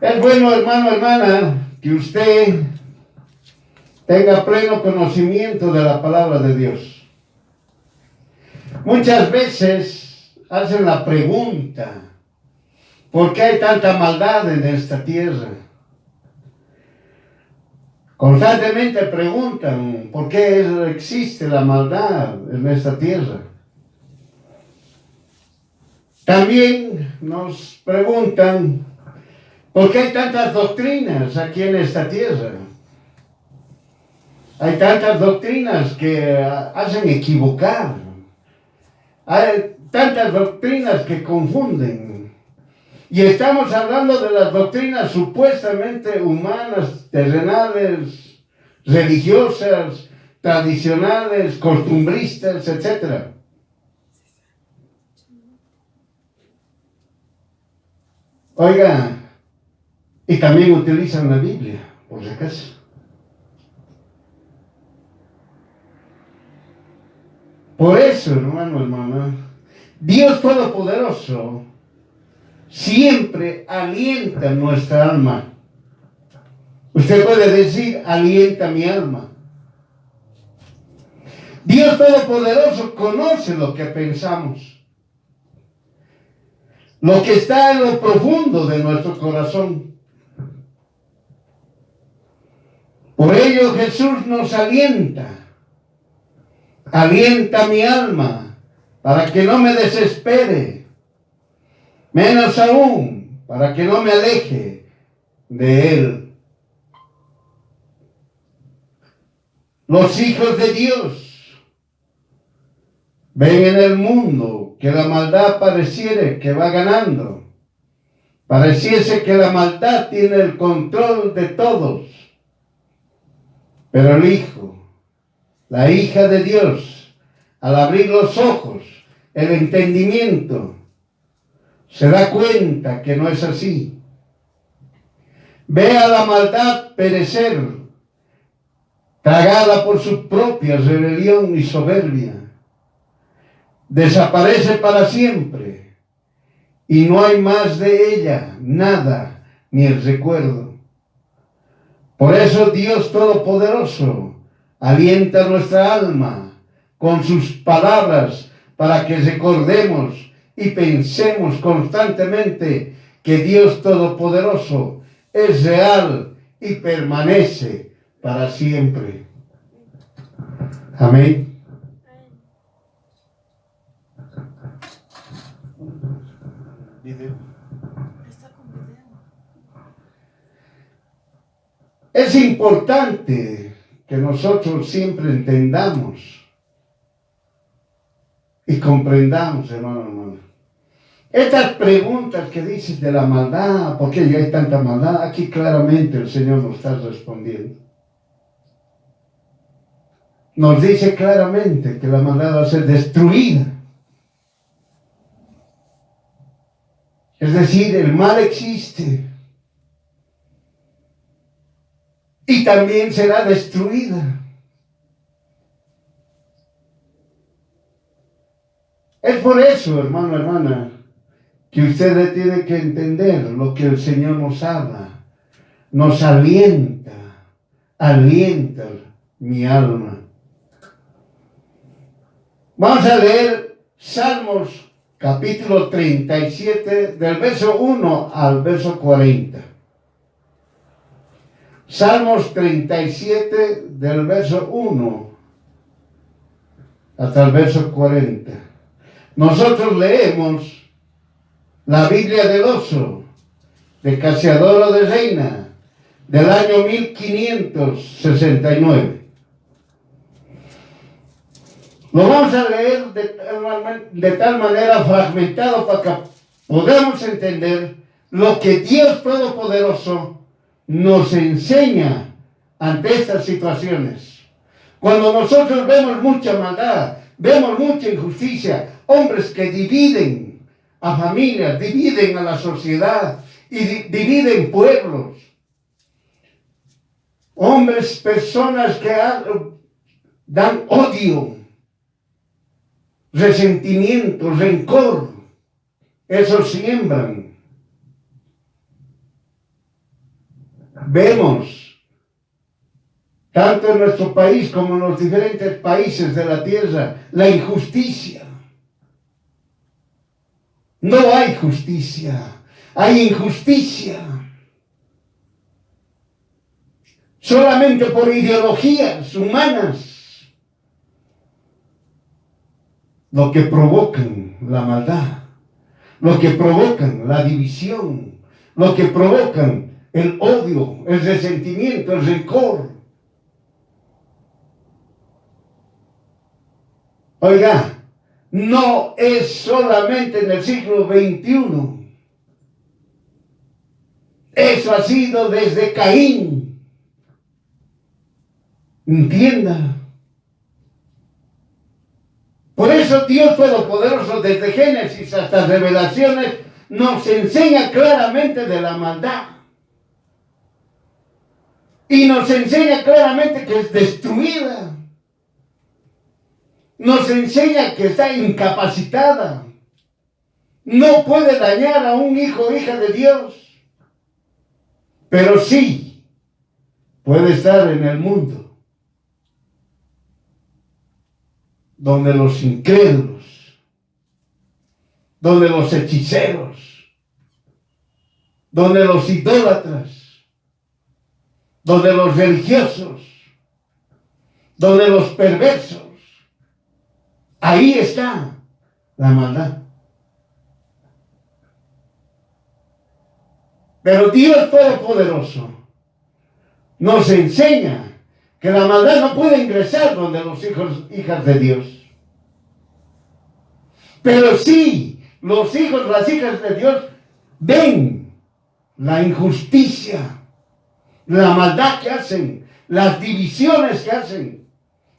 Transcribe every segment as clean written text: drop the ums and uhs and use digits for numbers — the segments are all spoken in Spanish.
Es bueno, hermano, hermana, que usted tenga pleno conocimiento de la palabra de Dios. Muchas veces hacen la pregunta, ¿por qué hay tanta maldad en esta tierra? Constantemente preguntan, ¿por qué existe la maldad en esta tierra? También nos preguntan, ¿por qué hay tantas doctrinas aquí en esta tierra? Hay tantas doctrinas que hacen equivocar. Hay tantas doctrinas que confunden. Y estamos hablando de las doctrinas supuestamente humanas, terrenales, religiosas, tradicionales, costumbristas, etc. Oiga, y también utilizan la Biblia, por si acaso. Por eso, hermano, hermana, Dios Todopoderoso siempre alienta nuestra alma. Usted puede decir, alienta mi alma. Dios Todopoderoso conoce lo que pensamos, lo que está en lo profundo de nuestro corazón. Por ello Jesús nos alienta. Alienta mi alma para que no me desespere, menos aún para que no me aleje de Él. Los hijos de Dios ven en el mundo que la maldad pareciera que va ganando. Pareciese que la maldad tiene el control de todos. Pero el Hijo, la hija de Dios, al abrir los ojos, el entendimiento, se da cuenta que no es así. Ve a la maldad perecer, tragada por su propia rebelión y soberbia. Desaparece para siempre y no hay más de ella nada, ni el recuerdo. Por eso Dios Todopoderoso alienta nuestra alma con sus palabras para que recordemos y pensemos constantemente que Dios Todopoderoso es real y permanece para siempre. Amén. Es importante que nosotros siempre entendamos y comprendamos, hermano. Estas preguntas que dices de la maldad, ¿por qué ya hay tanta maldad? Aquí claramente el Señor nos está respondiendo. Nos dice claramente que la maldad va a ser destruida. Es decir, el mal existe y también será destruida. Es por eso, hermano, hermana, que usted tiene que entender lo que el Señor nos habla, nos alienta mi alma. Vamos a leer Salmos capítulo 37 del verso 1 al verso 40. Salmos 37 del verso 1 hasta el verso 40. Nosotros leemos la Biblia del Oso, de Casiodoro de Reina, del año 1569. Lo vamos a leer de tal manera fragmentado para que podamos entender lo que Dios Todopoderoso nos enseña ante estas situaciones. Cuando nosotros vemos mucha maldad, vemos mucha injusticia, hombres que dividen a familias, dividen a la sociedad y dividen pueblos. Hombres, personas que dan odio, resentimiento, rencor. Eso siembran. Vemos, tanto en nuestro país como en los diferentes países de la tierra, la injusticia. No hay justicia, hay injusticia. Solamente por ideologías humanas, lo que provocan la maldad, lo que provocan la división, lo que provocan el odio, el resentimiento, el rencor. Oiga, no es solamente en el siglo XXI. Eso ha sido desde Caín. Entienda. Por eso Dios Todopoderoso, desde Génesis hasta Revelaciones, nos enseña claramente de la maldad. Y nos enseña claramente que es destruida. Nos enseña que está incapacitada. No puede dañar a un hijo o hija de Dios. Pero sí puede estar en el mundo donde los incrédulos, donde los hechiceros, donde los idólatras, donde los religiosos, donde los perversos. Ahí está la maldad. Pero Dios Todopoderoso nos enseña que la maldad no puede ingresar donde los hijos, hijas de Dios. Pero sí, los hijos, las hijas de Dios ven la injusticia, la maldad que hacen, las divisiones que hacen.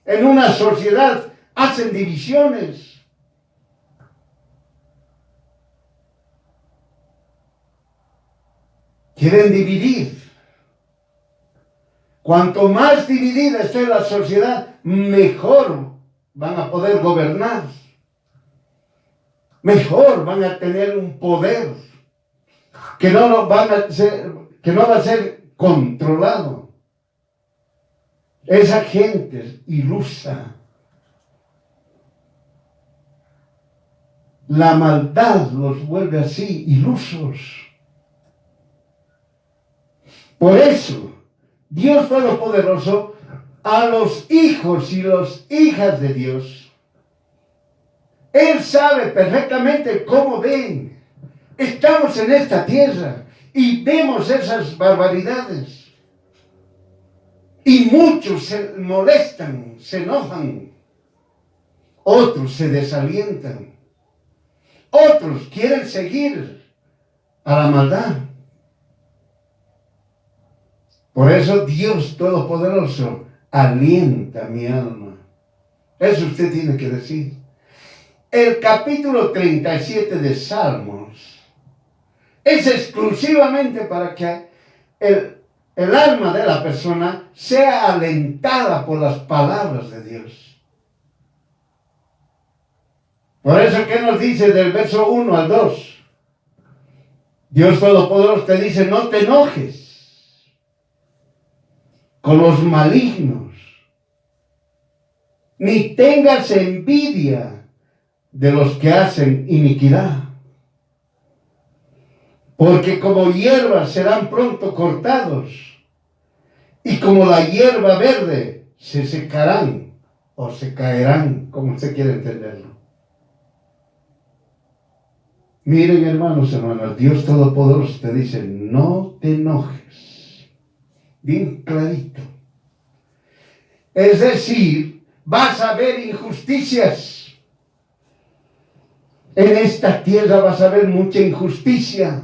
En una sociedad hacen divisiones. Quieren dividir. Cuanto más dividida esté la sociedad, mejor van a poder gobernar. Mejor van a tener un poder que no va a ser controlado. Esa gente ilusa. La maldad los vuelve así, ilusos. Por eso, Dios Todopoderoso, a los hijos y las hijas de Dios, Él sabe perfectamente cómo ven. Estamos en esta tierra y vemos esas barbaridades. Y muchos se molestan, se enojan. Otros se desalientan. Otros quieren seguir a la maldad. Por eso Dios Todopoderoso alienta mi alma. Eso usted tiene que decir. El capítulo 37 de Salmos es exclusivamente para que el alma de la persona sea alentada por las palabras de Dios. Por eso, ¿qué nos dice del verso 1 al 2? Dios Todopoderoso te dice, no te enojes con los malignos, ni tengas envidia de los que hacen iniquidad, porque como hierba serán pronto cortados, y como la hierba verde se secarán o se caerán, como usted quiere entenderlo. Miren, hermanos, hermanas, Dios Todopoderoso te dice, no te enojes. Bien clarito. Es decir, vas a ver injusticias. En esta tierra vas a ver mucha injusticia.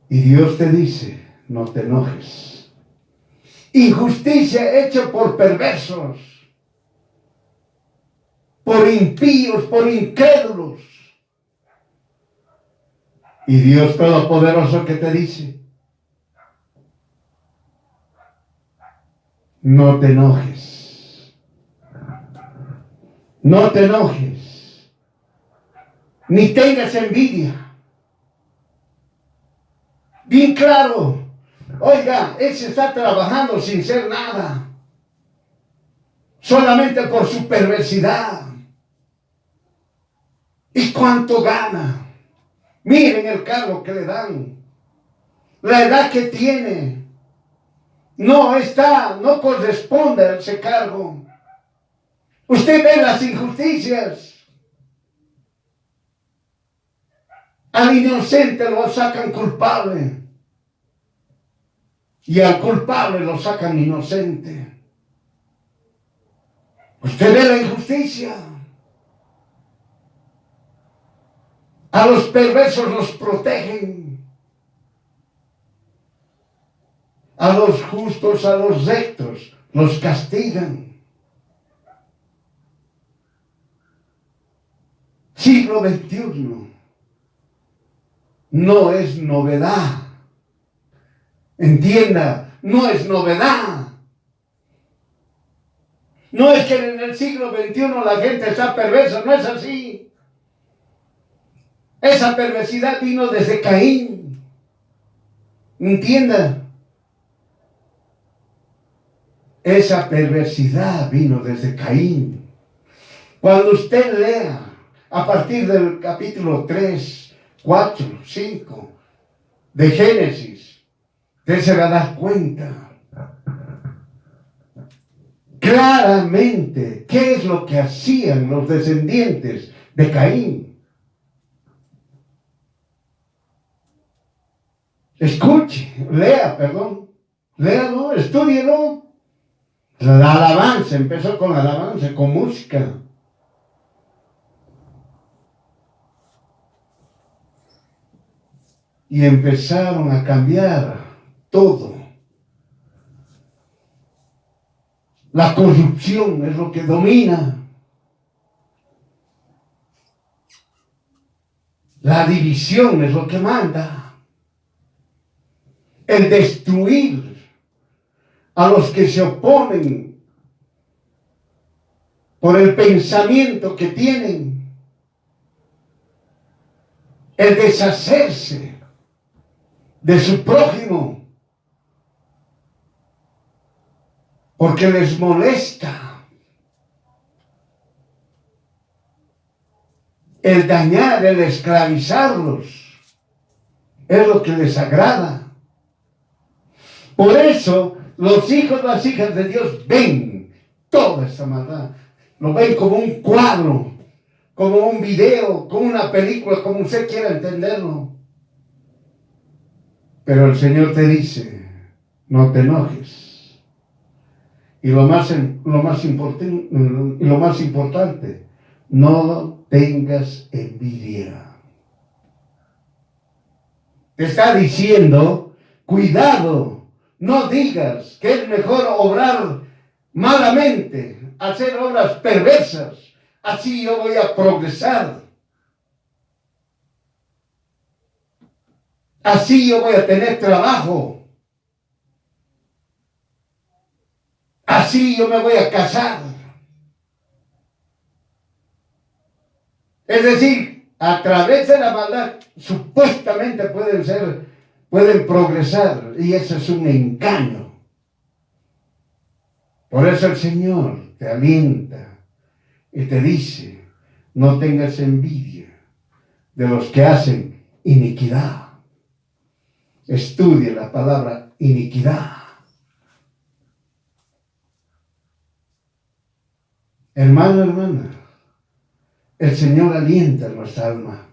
Y Dios te dice, no te enojes. Injusticia hecha por perversos, por impíos, por incrédulos. Y Dios Todopoderoso, ¿qué te dice? No te enojes. No te enojes. Ni tengas envidia. bien claro. Oiga, él se está trabajando sin ser nada, solamente por su perversidad. ¿Y cuánto gana? Miren el cargo que le dan, la edad que tiene. No corresponde a ese cargo. Usted ve las injusticias. Al inocente lo sacan culpable y al culpable lo sacan inocente. Usted ve la injusticia. A los perversos los protegen. A los justos, a los rectos, los castigan. Siglo XXI no es novedad. Entienda, no es novedad. No es que en el siglo XXI la gente está perversa, no es así. Esa perversidad vino desde Caín. Entienda. Esa perversidad vino desde Caín. Cuando usted lea a partir del capítulo 3, 4, 5 de Génesis, usted se va a dar cuenta claramente qué es lo que hacían los descendientes de Caín. Escuche, léalo, estúdielo. La alabanza, empezó con alabanza, con música. Y empezaron a cambiar todo. La corrupción es lo que domina. La división es lo que manda. El destruir a los que se oponen por el pensamiento que tienen. El deshacerse de su prójimo porque les molesta. El dañar, el esclavizarlos es lo que les agrada. Por eso los hijos, las hijas de Dios ven toda esa maldad. Lo ven como un cuadro, como un video, como una película, como usted quiera entenderlo. Pero el Señor te dice, no te enojes. Y lo más importante, no tengas envidia. Te está diciendo, cuidado, no digas que es mejor obrar malamente, hacer obras perversas, así yo voy a progresar. Así yo voy a tener trabajo. Así yo me voy a casar. Es decir, a través de la maldad supuestamente pueden progresar, y eso es un engaño. Por eso el Señor te alienta y te dice, no tengas envidia de los que hacen iniquidad. Estudie la palabra iniquidad. Hermano, hermana, el Señor alienta nuestra alma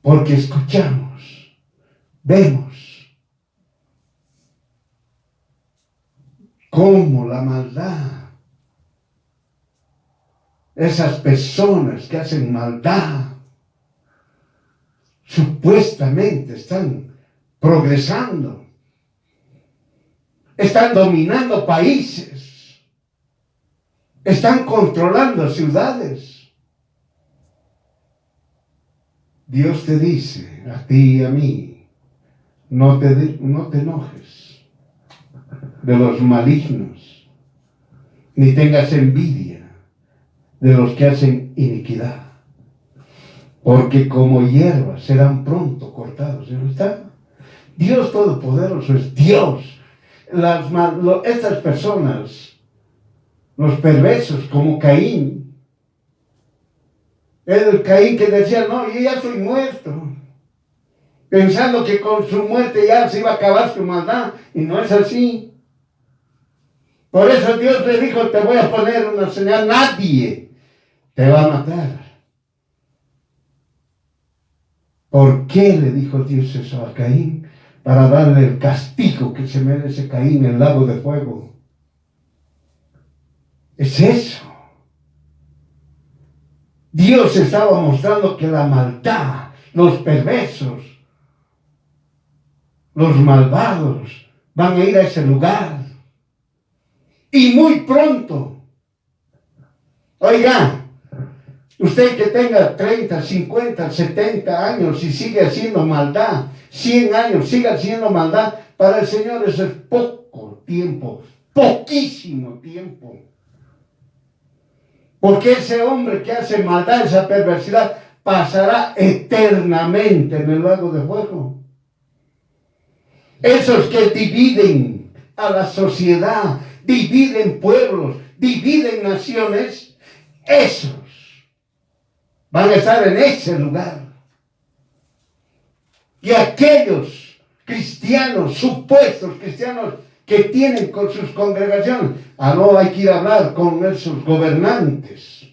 porque escuchamos, vemos cómo la maldad, esas personas que hacen maldad, supuestamente están progresando, están dominando países, están controlando ciudades. Dios te dice a ti y a mí, no te enojes de los malignos, ni tengas envidia de los que hacen iniquidad, porque como hierba serán pronto cortados. ¿No está? Dios Todopoderoso es Dios. Estas personas, los perversos como Caín, el Caín que decía, no, yo ya estoy muerto, pensando que con su muerte ya se iba a acabar su maldad, y no es así. Por eso Dios le dijo, te voy a poner una señal, nadie te va a matar. ¿Por qué le dijo Dios eso a Caín? Para darle el castigo que se merece Caín en el lago de fuego. Es eso. Dios estaba mostrando que la maldad, los perversos, los malvados van a ir a ese lugar. Y muy pronto. Oiga, usted que tenga 30, 50, 70 años y sigue haciendo maldad, 100 años, sigue haciendo maldad, para el Señor eso es poco tiempo, poquísimo tiempo. Porque ese hombre que hace maldad, esa perversidad, pasará eternamente en el lago de fuego. Esos que dividen a la sociedad, dividen pueblos, dividen naciones, esos van a estar en ese lugar. Y aquellos cristianos, supuestos cristianos, que tienen con sus congregaciones, no hay que ir a hablar con esos gobernantes.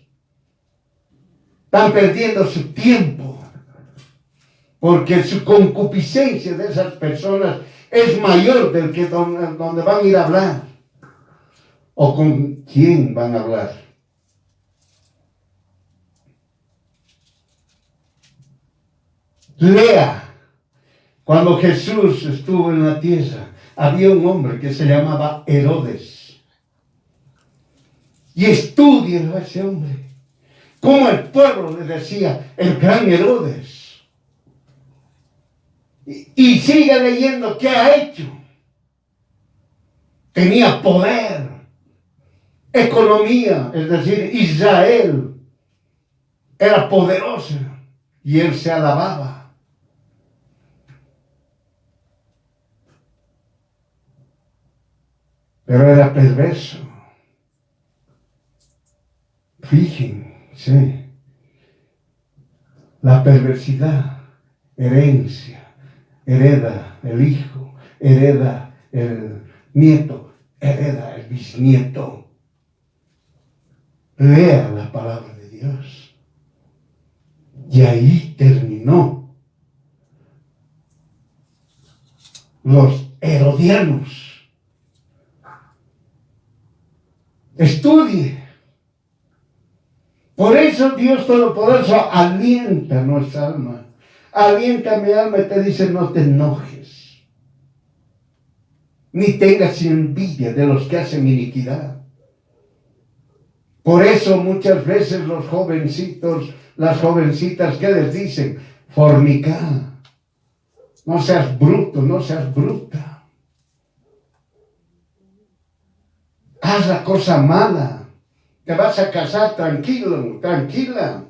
Están perdiendo su tiempo, porque su concupiscencia de esas personas es mayor del que donde van a ir a hablar. ¿O con quién van a hablar? Lea. Cuando Jesús estuvo en la tierra, había un hombre que se llamaba Herodes. Y estúdienlo a ese hombre. Como el pueblo le decía, el gran Herodes. Y sigue leyendo qué ha hecho. Tenía poder, economía, es decir, Israel era poderosa y él se alababa. Pero era perverso. Fíjense, la perversidad, herencia, hereda el hijo, hereda el nieto, hereda el bisnieto. Lea la palabra de Dios. Y ahí terminó. Los herodianos. Estudie. Por eso Dios Todopoderoso alienta nuestra alma. Alienta mi alma y te dice, no te enojes. Ni tengas envidia de los que hacen iniquidad. Por eso muchas veces los jovencitos, las jovencitas, ¿qué les dicen? Fornicar. No seas bruto, no seas bruta. Haz la cosa mala. Te vas a casar tranquilo, tranquila.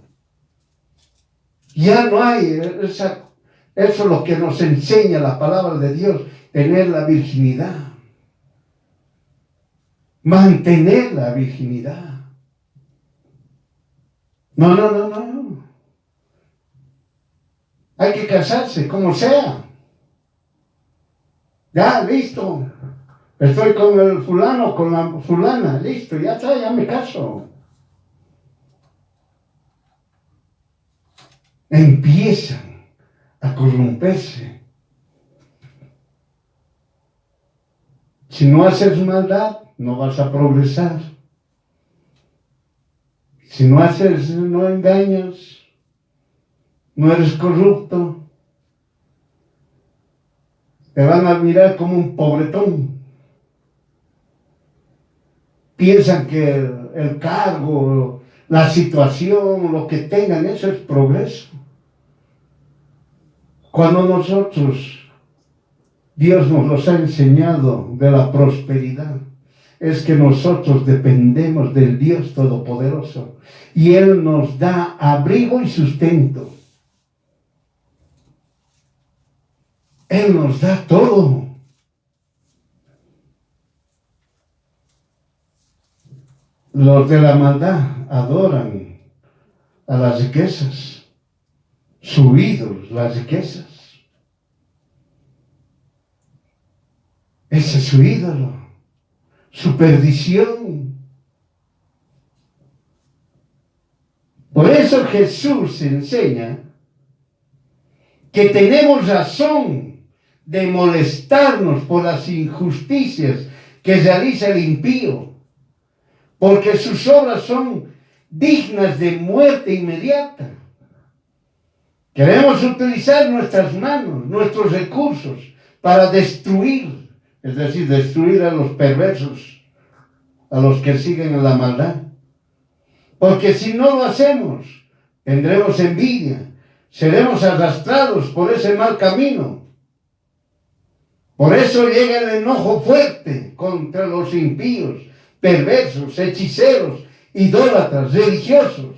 Ya no hay eso es lo que nos enseña la palabra de Dios, tener la virginidad. Mantener la virginidad. No. Hay que casarse, como sea. Ya, listo. Estoy con el fulano, con la fulana, listo, ya está, ya me caso. Empiezan a corromperse. Si no haces maldad, no vas a progresar. Si no engañas, no eres corrupto, te van a mirar como un pobretón. Piensan que el cargo, la situación, lo que tengan, eso es progreso. Cuando Dios nos los ha enseñado de la prosperidad, es que nosotros dependemos del Dios Todopoderoso y Él nos da abrigo y sustento. Él nos da todo. Los de la maldad adoran a las riquezas, su ídolo, las riquezas. Ese es su ídolo, su perdición. Por eso Jesús enseña que tenemos razón de molestarnos por las injusticias que realiza el impío, porque sus obras son dignas de muerte inmediata. Queremos utilizar nuestras manos, nuestros recursos, para destruir, es decir, destruir a los perversos, a los que siguen en la maldad. Porque si no lo hacemos, tendremos envidia, seremos arrastrados por ese mal camino. Por eso llega el enojo fuerte contra los impíos, perversos, hechiceros, idólatras, religiosos.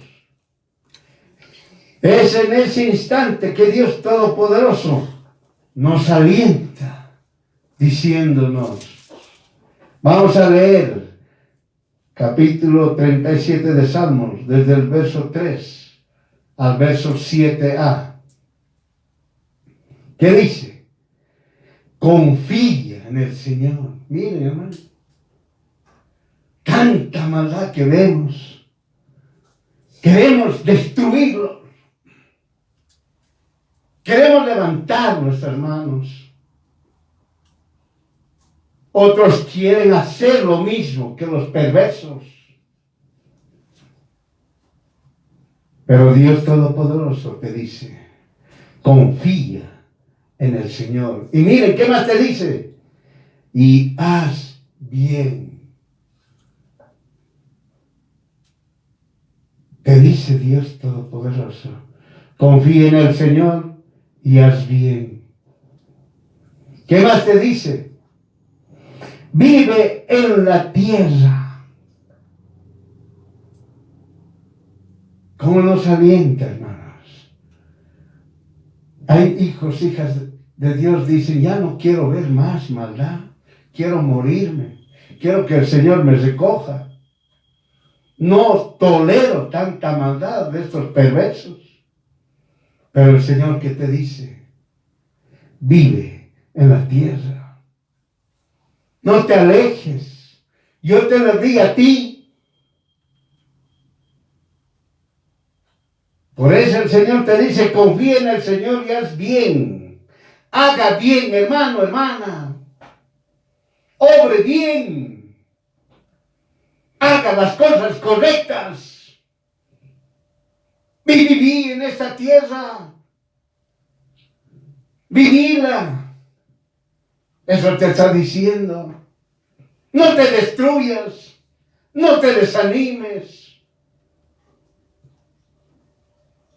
Es en ese instante que Dios Todopoderoso nos alienta, diciéndonos, vamos a leer capítulo 37 de Salmos, desde el verso 3 al verso 7a. ¿Qué dice? Confía en el Señor. Miren, hermano, tanta maldad que vemos. Queremos destruirlo. Queremos levantar nuestras manos. Otros quieren hacer lo mismo que los perversos. Pero Dios Todopoderoso te dice, confía en el Señor. Y miren, ¿qué más te dice? Y haz bien. Te dice Dios Todopoderoso, confía en el Señor y haz bien. ¿Qué más te dice? Vive en la tierra. ¿Cómo nos alienta, hermanos? Hay hijos, hijas de Dios, dicen, ya no quiero ver más maldad, quiero morirme, quiero que el Señor me recoja. No tolero tanta maldad de estos perversos. Pero el Señor, ¿qué te dice? Vive en la tierra. No te alejes. Yo te lo digo a ti. Por eso el Señor te dice, confía en el Señor y haz bien. Haga bien, hermano, hermana. Obre bien. Haga las cosas correctas. Viví en esta tierra. Vivila. Eso te está diciendo. No te destruyas. No te desanimes.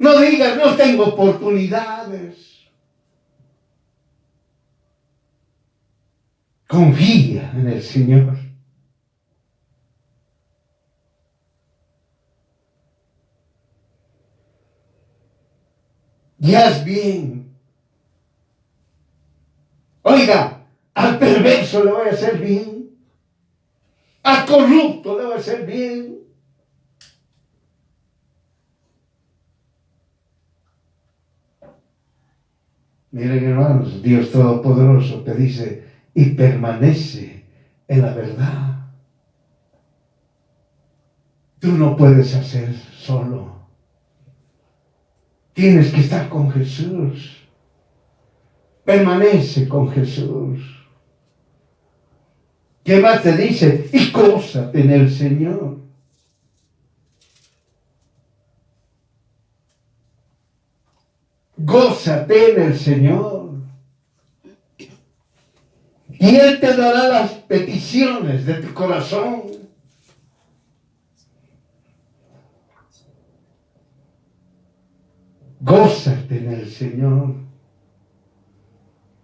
No digas, no tengo oportunidades. Confía en el Señor. Y haz bien. Oiga, al perverso le voy a hacer bien. Al corrupto le voy a hacer bien. Miren, hermanos, Dios Todopoderoso te dice, y permanece en la verdad. Tú no puedes hacer solo. Tienes que estar con Jesús. Permanece con Jesús. ¿Qué más te dice? Y gózate en el Señor. Gózate en el Señor. Y Él te dará las peticiones de tu corazón. Gózate en el Señor.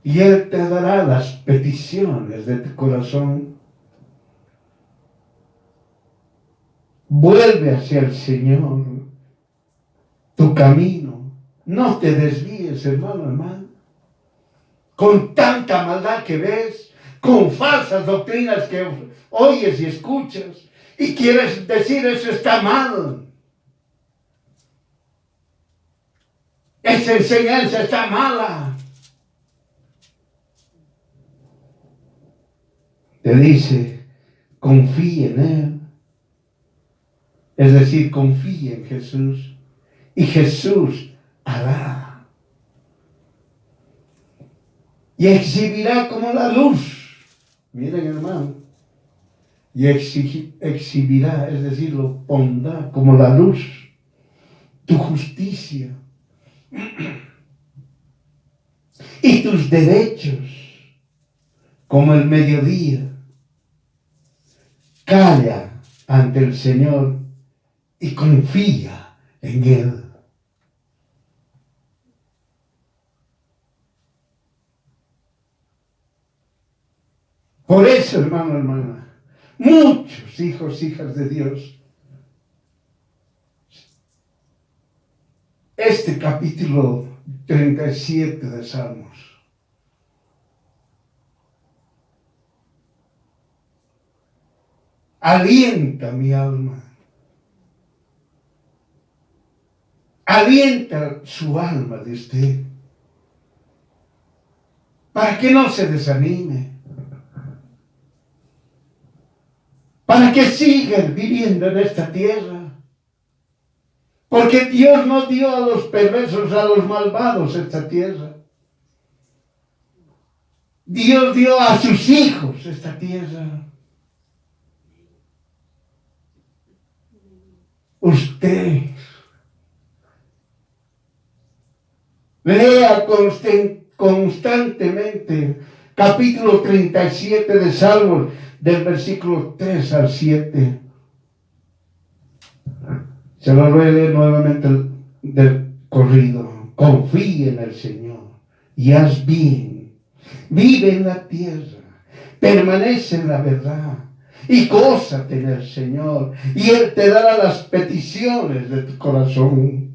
Y Él te dará las peticiones de tu corazón. Vuelve hacia el Señor tu camino. No te desvíes, hermano, hermano. con tanta maldad que ves, con falsas doctrinas que oyes y escuchas, y quieres decir eso está mal. Esa enseñanza está mala. Te dice, confía en Él. Es decir, confía en Jesús. Y Jesús hará. Y exhibirá como la luz. Miren, hermano. Y exhibirá, es decir, lo pondrá como la luz. Tu justicia. Y tus derechos como el mediodía. Calla ante el Señor y confía en Él. Por eso, hermano, hermana, muchos hijos, hijas de Dios, este capítulo 37 de Salmos, alienta mi alma, alienta su alma de usted, para que no se desanime, para que siga viviendo en esta tierra, porque Dios no dio a los perversos, a los malvados esta tierra. Dios dio a sus hijos esta tierra. Usted lea constantemente capítulo 37 de Salmos, del versículo 3 al 7. Se lo voy a leer nuevamente del corrido. Confía en el Señor y haz bien. Vive en la tierra, permanece en la verdad y gózate en el Señor, y Él te dará las peticiones de tu corazón.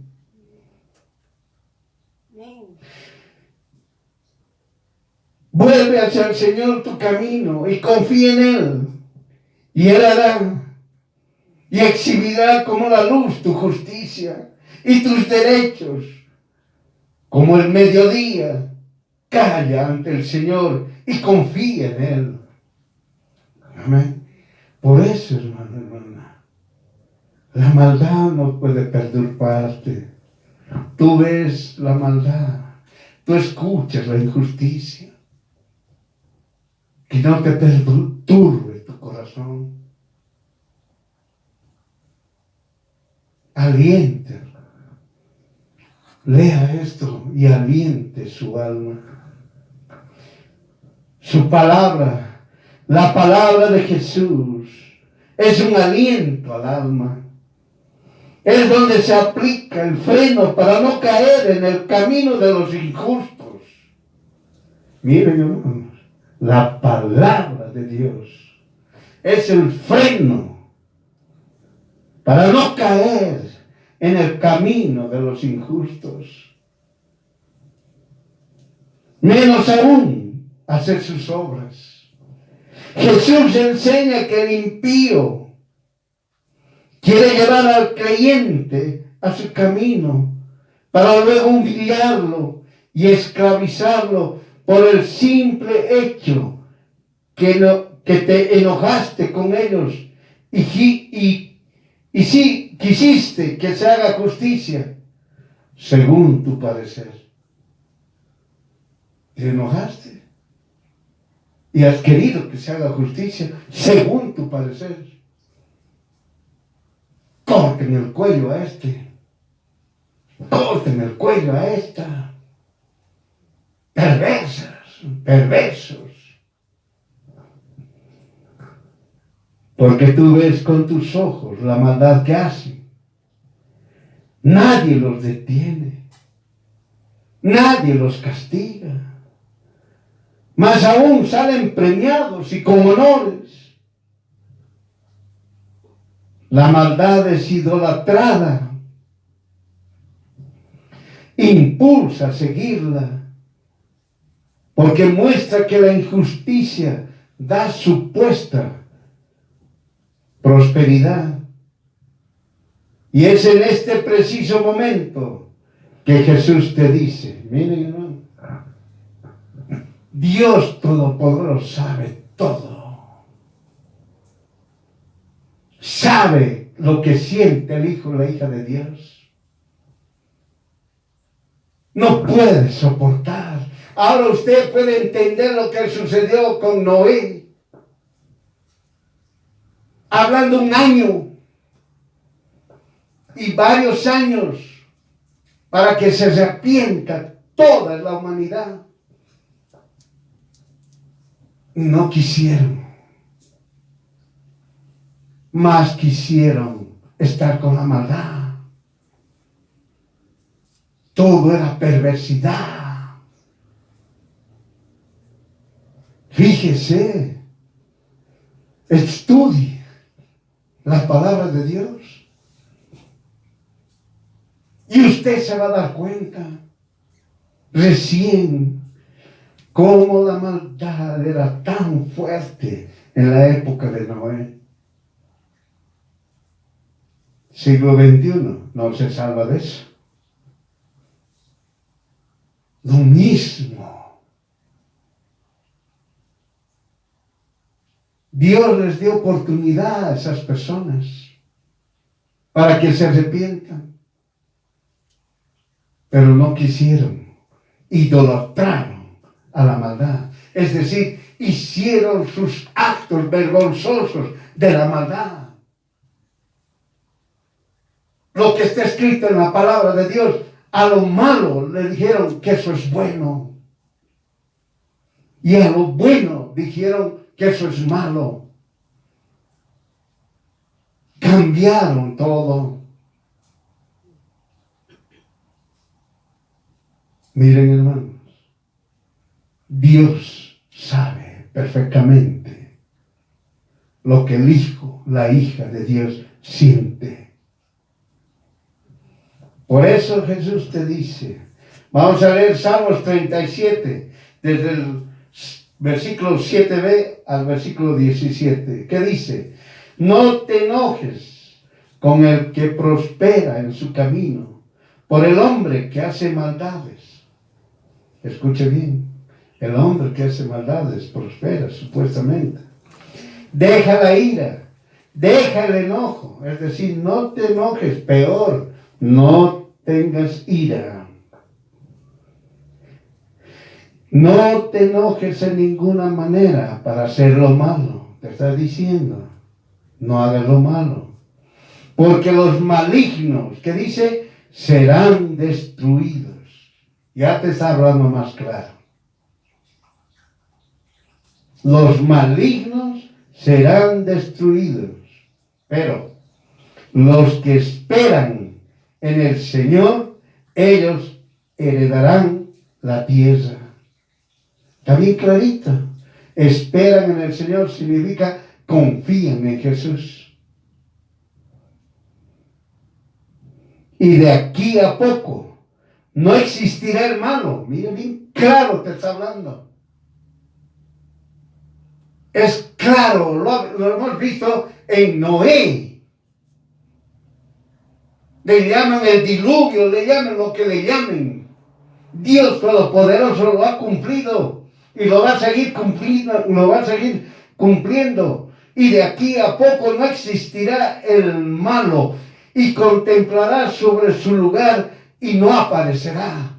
Vuelve hacia el Señor tu camino y confía en Él, y Él hará y exhibirá como la luz tu justicia y tus derechos como el mediodía. Calla ante el Señor y confía en Él. Amén. Por eso, hermano, hermana, la maldad no puede perturbarte. Tú ves la maldad, tú escuchas la injusticia, que no te perturbe tu corazón. Aliente, lea esto y aliente su alma. Su palabra, la palabra de Jesús, es un aliento al alma. Es donde se aplica el freno para no caer en el camino de los injustos. Miren, hermanos, la palabra de Dios es el freno para no caer en el camino de los injustos. Menos aún hacer sus obras. Jesús enseña que el impío quiere llevar al creyente a su camino para luego humillarlo y esclavizarlo por el simple hecho que te enojaste con ellos y si quisiste que se haga justicia según tu parecer. Te enojaste y has querido que se haga justicia según tu parecer. Corten el cuello a este. Corten el cuello a esta. Perversos. Porque tú ves con tus ojos la maldad que hacen. Nadie los detiene. Nadie los castiga. Más aún salen premiados y con honores. La maldad es idolatrada. Impulsa a seguirla. porque muestra que la injusticia da supuesta prosperidad. Y es en este preciso momento que Jesús te dice, miren hermano, Dios Todopoderoso sabe todo. Sabe lo que siente el hijo o la hija de Dios. No puede soportar. Ahora usted puede entender lo que sucedió con Noé. Hablando un año y varios años para que se arrepienta toda la humanidad. No quisieron. Más quisieron estar con la maldad. Todo era perversidad. Fíjese, estudie la palabra de Dios y usted se va a dar cuenta recién cómo la maldad era tan fuerte en la época de Noé. Siglo XXI no se salva de eso. Lo mismo. Dios les dio oportunidad a esas personas para que se arrepientan. Pero no quisieron. Idolatraron a la maldad. Es decir, hicieron sus actos vergonzosos de la maldad. Lo que está escrito en la palabra de Dios, a lo malo le dijeron que eso es bueno. Y a lo bueno dijeron que eso es malo. Cambiaron todo. Miren, hermanos, Dios sabe perfectamente lo que el hijo, la hija de Dios siente. Por eso Jesús te dice, vamos a leer Salmos 37, desde el versículo 7b al versículo 17, que dice, no te enojes con el que prospera en su camino, por el hombre que hace maldades. Escuche bien, el hombre que hace maldades prospera supuestamente. Deja la ira, deja el enojo, es decir, no te enojes, peor, no tengas ira. No te enojes en ninguna manera para hacer lo malo. Te está diciendo, no hagas lo malo. Porque los malignos, que dice, serán destruidos. Ya te está hablando más claro. Los malignos serán destruidos. Pero los que esperan en el Señor, ellos heredarán la tierra. Está bien clarito. Esperan en el Señor significa confían en Jesús. Y de aquí a poco no existirá el malo. Mira bien claro te está hablando. Es claro, lo hemos visto en Noé. Le llaman el diluvio, le llaman lo que le llamen. Dios Todopoderoso lo ha cumplido y lo va a seguir cumpliendo, lo va a seguir cumpliendo. Y de aquí a poco no existirá el malo y contemplará sobre su lugar y no aparecerá.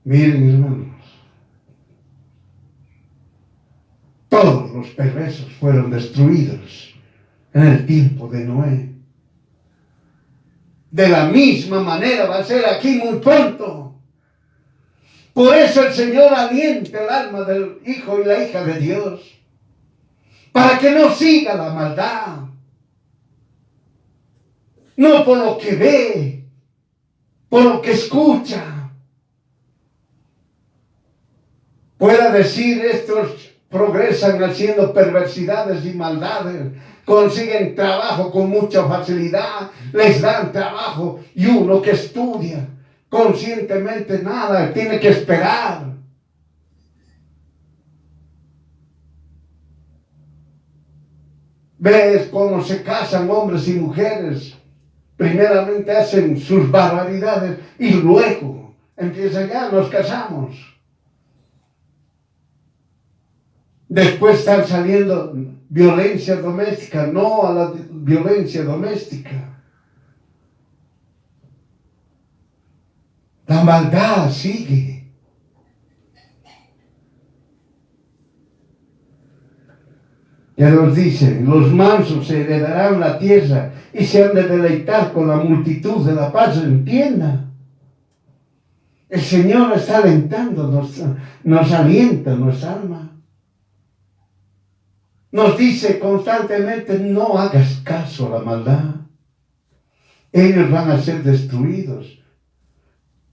Miren, hermanos, todos los perversos fueron destruidos en el tiempo de Noé. De la misma manera va a ser aquí muy pronto. Por eso el Señor alienta el alma del hijo y la hija de Dios, para que no siga la maldad. No por lo que ve, por lo que escucha. Pueda decir, estos progresan haciendo perversidades y maldades, consiguen trabajo con mucha facilidad, les dan trabajo, y uno que estudia conscientemente nada, tiene que esperar. ¿Ves cómo se casan hombres y mujeres? Primeramente hacen sus barbaridades y luego empiezan, ya nos casamos. Después están saliendo violencia doméstica, no a la violencia doméstica. La maldad sigue. Ya nos dice, los mansos heredarán la tierra y se han de deleitar con la multitud de la paz. Entienda. El Señor está alentando, nos alienta nuestra alma. Nos dice constantemente, no hagas caso a la maldad. Ellos van a ser destruidos.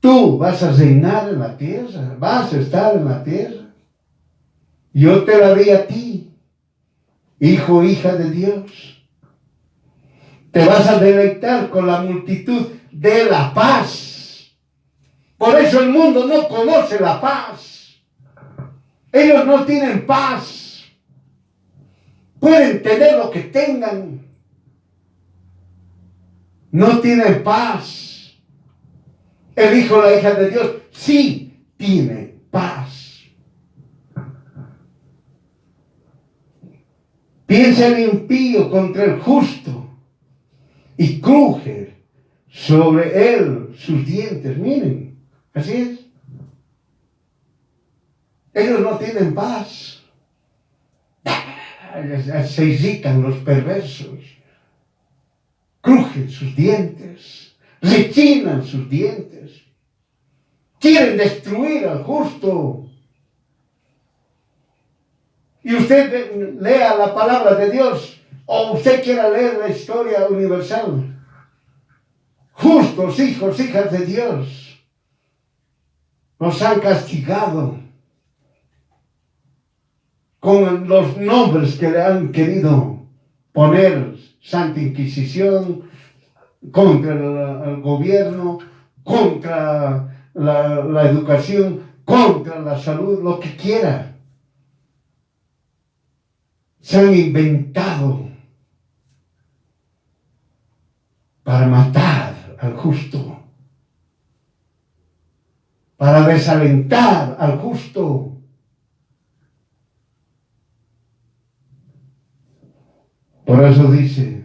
Tú vas a reinar en la tierra, vas a estar en la tierra. Yo te la di a ti, hijo, hija de Dios. Te vas a deleitar con la multitud de la paz. Por eso el mundo no conoce la paz. Ellos no tienen paz. Pueden tener lo que tengan. No tienen paz. El hijo o la hija de Dios sí tiene paz. Piensa el impío contra el justo y cruje sobre él sus dientes. Miren, así es. Ellos no tienen paz. Se irritan los perversos. Crujen sus dientes. Rechinan sus dientes. Quieren destruir al justo. Y usted lea la palabra de Dios, o usted quiera leer la historia universal. Justos hijos, hijas de Dios, nos han castigado con los nombres que le han querido poner: Santa Inquisición, contra el gobierno, contra la educación, contra la salud, lo que quiera. Se han inventado para matar al justo, para desalentar al justo. Por eso dice,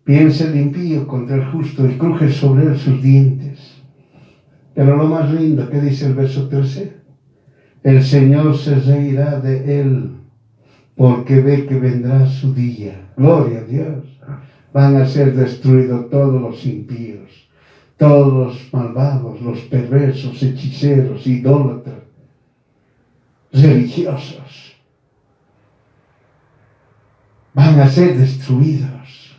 piensa el impío contra el justo y cruje sobre él sus dientes. Pero lo más lindo que dice el verso 13, el Señor se reirá de él porque ve que vendrá su día. Gloria a Dios. Van a ser destruidos todos los impíos, todos los malvados, los perversos, hechiceros, idólatras, religiosos. Van a ser destruidos.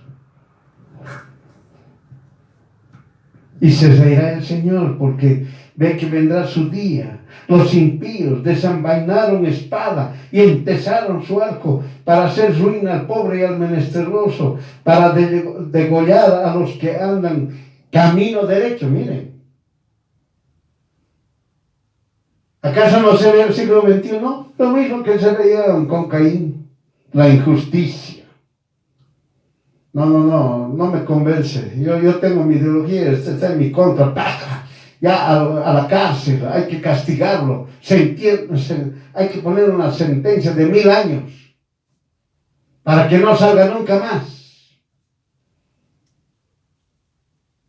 Y se reirá el Señor porque ve que vendrá su día. Los impíos desenvainaron espada y entesaron su arco para hacer ruina al pobre y al menesteroso, para degollar a los que andan camino derecho. Miren. ¿Acaso no se ve el siglo XXI? Lo mismo que se veía con Caín. La injusticia. No me convence. Yo tengo mi ideología, está en mi contra. Ya a la cárcel, hay que castigarlo. Hay que poner una sentencia de 1000 años para que no salga nunca más.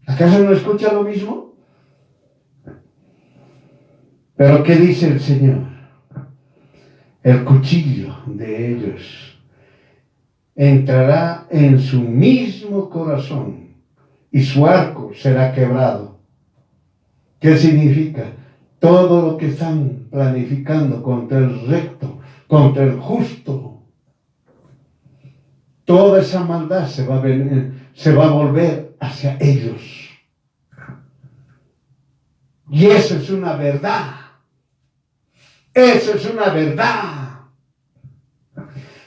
¿Acaso no escucha lo mismo? Pero ¿qué dice el Señor? El cuchillo de ellos entrará en su mismo corazón y su arco será quebrado. ¿Qué significa? Todo lo que están planificando contra el recto, contra el justo, toda esa maldad se va a volver hacia ellos. Y eso es una verdad. Eso es una verdad.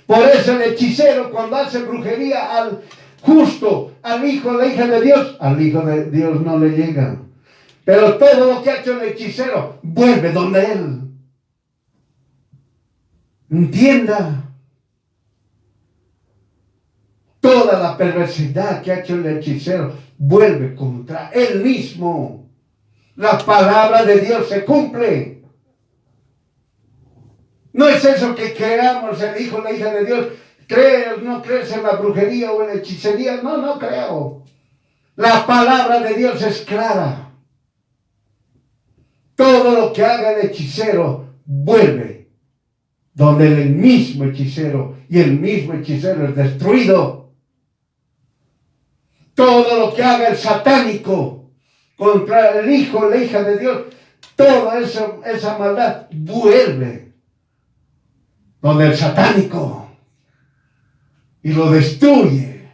Por eso el hechicero, cuando hace brujería justo al hijo, la hija de Dios, al hijo de Dios no le llega. Pero todo lo que ha hecho el hechicero vuelve donde él. Entienda. Toda la perversidad que ha hecho el hechicero vuelve contra él mismo. La palabra de Dios se cumple. No es eso que creamos el hijo, la hija de Dios. ¿Crees, no crees en la brujería o en la hechicería? No, no creo. La palabra de Dios es clara. Todo lo que haga el hechicero vuelve donde el mismo hechicero, y el mismo hechicero es destruido. Todo lo que haga el satánico contra el hijo, la hija de Dios, toda esa maldad vuelve donde el satánico y lo destruye.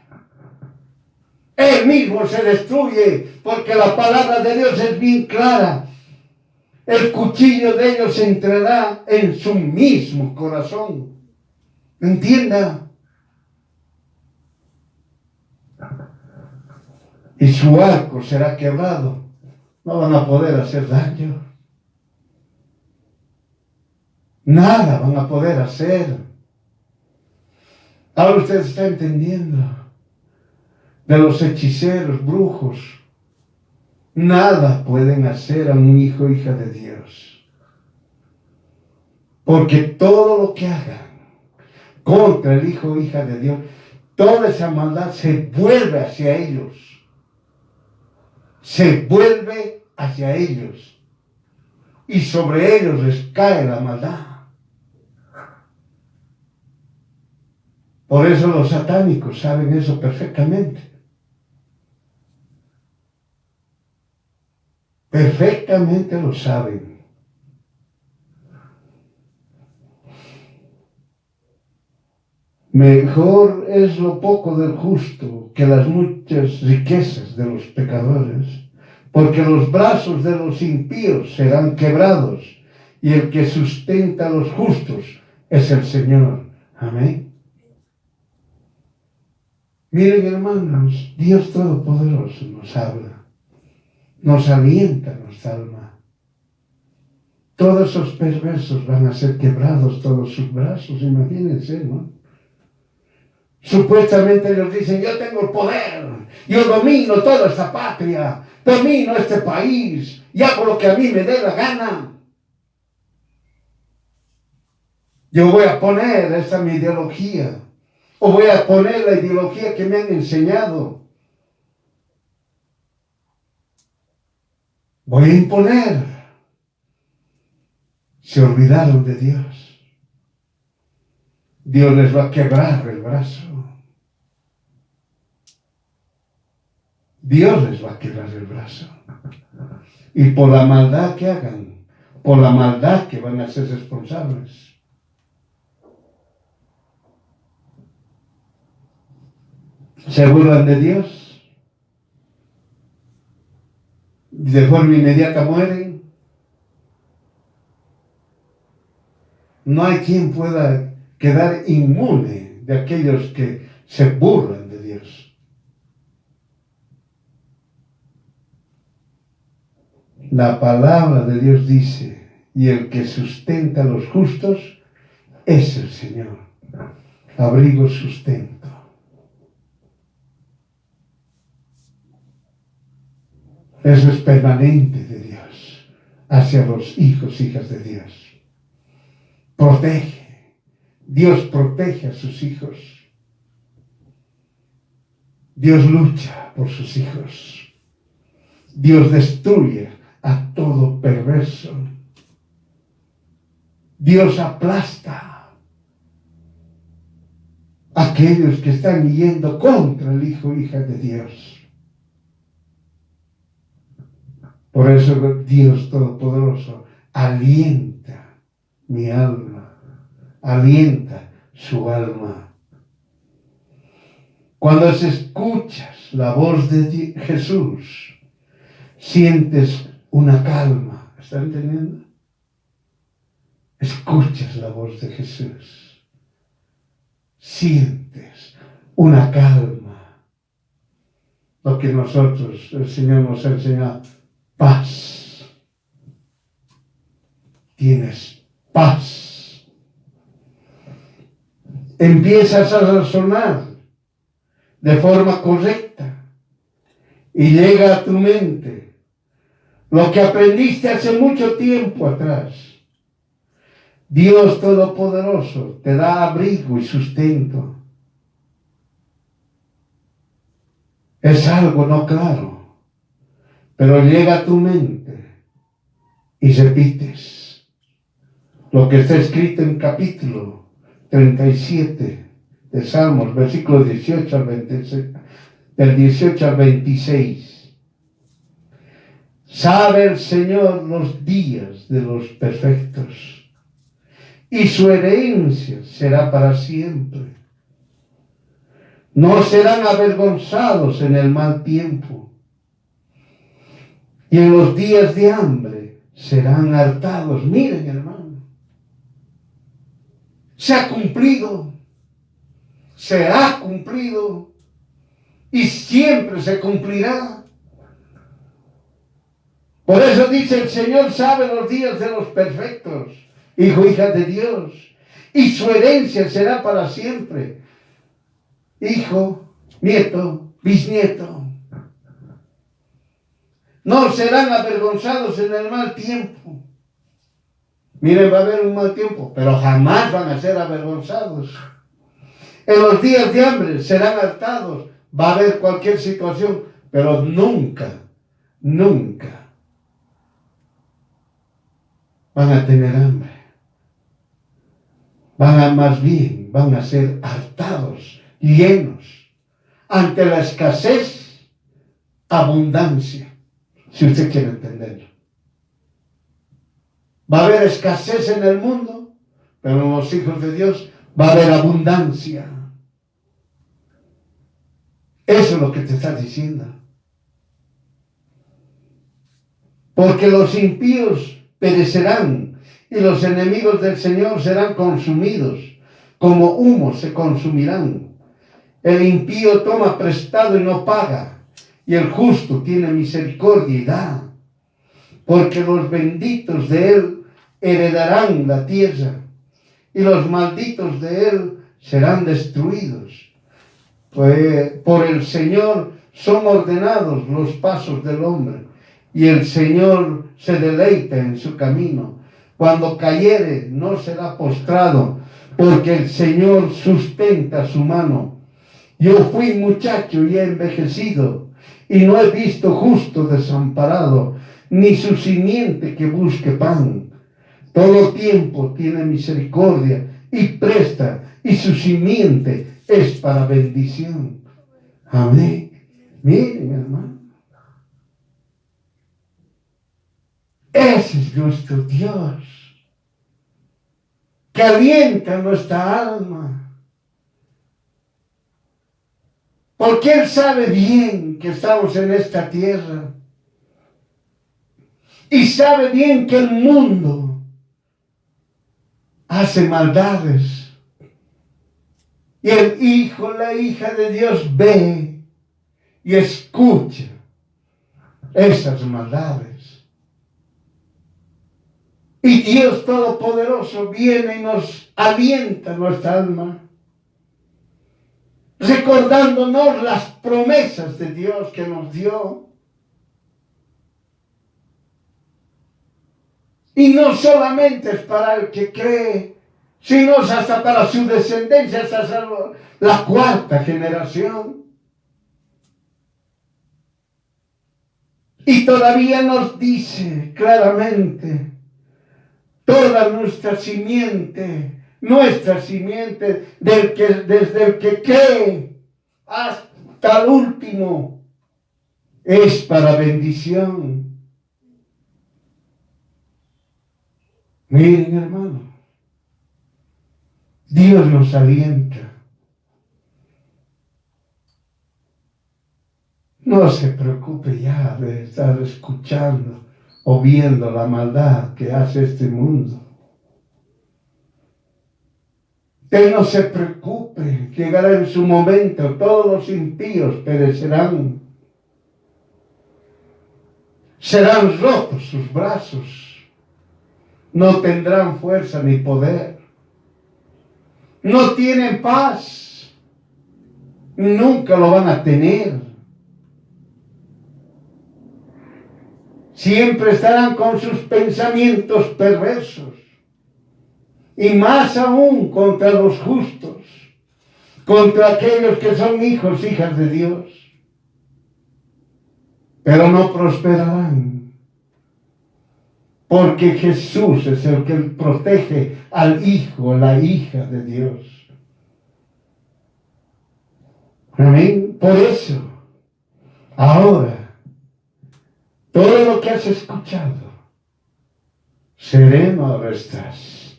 Él mismo se destruye porque la palabra de Dios es bien clara. El cuchillo de ellos entrará en su mismo corazón. Entienda. Y su arco será quebrado. No van a poder hacer daño. Nada van a poder hacer. Ahora usted está entendiendo. De los hechiceros, brujos. Nada pueden hacer a un hijo o hija de Dios. Porque todo lo que hagan contra el hijo o hija de Dios, toda esa maldad se vuelve hacia ellos. Se vuelve hacia ellos. Y sobre ellos les cae la maldad. Por eso los satánicos saben eso perfectamente. Perfectamente lo saben. Mejor es lo poco del justo que las muchas riquezas de los pecadores, porque los brazos de los impíos serán quebrados, y el que sustenta a los justos es el Señor. Amén. Miren, hermanos, Dios Todopoderoso nos habla, nos alienta nuestra alma. Todos esos perversos van a ser quebrados, todos sus brazos, imagínense, ¿no? Supuestamente ellos dicen, yo tengo el poder, yo domino toda esta patria, domino este país, y hago lo que a mí me dé la gana. Yo voy a poner esta mi ideología, o voy a poner la ideología que me han enseñado. Voy a imponer. Se olvidaron de Dios. Dios les va a quebrar el brazo. Dios les va a quebrar el brazo. Y por la maldad que hagan, por la maldad que van a ser responsables. Se burlan de Dios. De forma inmediata mueren. No hay quien pueda quedar inmune de aquellos que se burlan de Dios. La palabra de Dios dice, y el que sustenta a los justos es el Señor. Abrigo, sustento. Eso es permanente de Dios hacia los hijos, hijas de Dios. Protege. Dios protege a sus hijos. Dios lucha por sus hijos. Dios destruye a todo perverso. Dios aplasta a aquellos que están yendo contra el hijo o hija de Dios. Por eso Dios Todopoderoso alienta mi alma, alienta su alma. Cuando escuchas la voz de Jesús, sientes una calma. ¿Están entendiendo? Escuchas la voz de Jesús. Sientes una calma. lo que nosotros, el Señor nos ha enseñado, paz. Tienes paz. Empiezas a razonar de forma correcta y llega a tu mente lo que aprendiste hace mucho tiempo atrás. Dios Todopoderoso te da abrigo y sustento. Es algo no claro, pero llega a tu mente y repites lo que está escrito en capítulo 37 de Salmos, versículos 18 al 26, del 18 al 26. Sabe el Señor los días de los perfectos, y su herencia será para siempre. No serán avergonzados en el mal tiempo, y en los días de hambre serán hartados. Miren, hermano, se ha cumplido y siempre se cumplirá. Por eso dice el Señor sabe los días de los perfectos, hijo, hija de Dios, y su herencia será para siempre. Hijo, nieto, bisnieto. No serán avergonzados en el mal tiempo. Miren, va a haber un mal tiempo, pero jamás van a ser avergonzados. En los días de hambre serán hartados. Va a haber cualquier situación, pero nunca van a tener hambre. Van a ser hartados, llenos. Ante la escasez, abundancia, si usted quiere entenderlo. Va a haber escasez en el mundo, pero en los hijos de Dios va a haber abundancia. Eso es lo que te está diciendo. Porque los impíos perecerán y los enemigos del Señor serán consumidos, como humo se consumirán. El impío toma prestado y no paga, y el justo tiene misericordia y da, porque los benditos de él heredarán la tierra, y los malditos de él serán destruidos. Pues por el Señor son ordenados los pasos del hombre, y el Señor se deleita en su camino. Cuando cayere no será postrado, porque el Señor sustenta su mano. Yo fui muchacho y he envejecido, y no he visto justo desamparado, ni su simiente que busque pan. Todo tiempo tiene misericordia y presta, y su simiente es para bendición. Amén. Miren, hermano. Ese es nuestro Dios, que alienta nuestra alma. Porque Él sabe bien que estamos en esta tierra. Y sabe bien que el mundo hace maldades. Y el hijo, la hija de Dios ve y escucha esas maldades. Y Dios Todopoderoso viene y nos alienta nuestra alma, recordándonos las promesas de Dios que nos dio. Y no solamente es para el que cree, sino es hasta para su descendencia, hasta la cuarta generación. Y todavía nos dice claramente, toda nuestra simiente, desde el que cree hasta el último, es para bendición. Miren, hermano, Dios nos alienta. No se preocupe ya de estar escuchando o viendo la maldad que hace este mundo. Que no se preocupe, llegará en su momento, todos los impíos perecerán. serán rotos sus brazos, no tendrán fuerza ni poder, no tienen paz, nunca lo van a tener. Siempre estarán con sus pensamientos perversos, y más aún contra los justos, contra aquellos que son hijos, hijas de Dios. Pero no prosperarán, porque Jesús es el que protege al hijo, la hija de Dios. Amén. Por eso, ahora, todo lo que has escuchado, sereno ahora estás.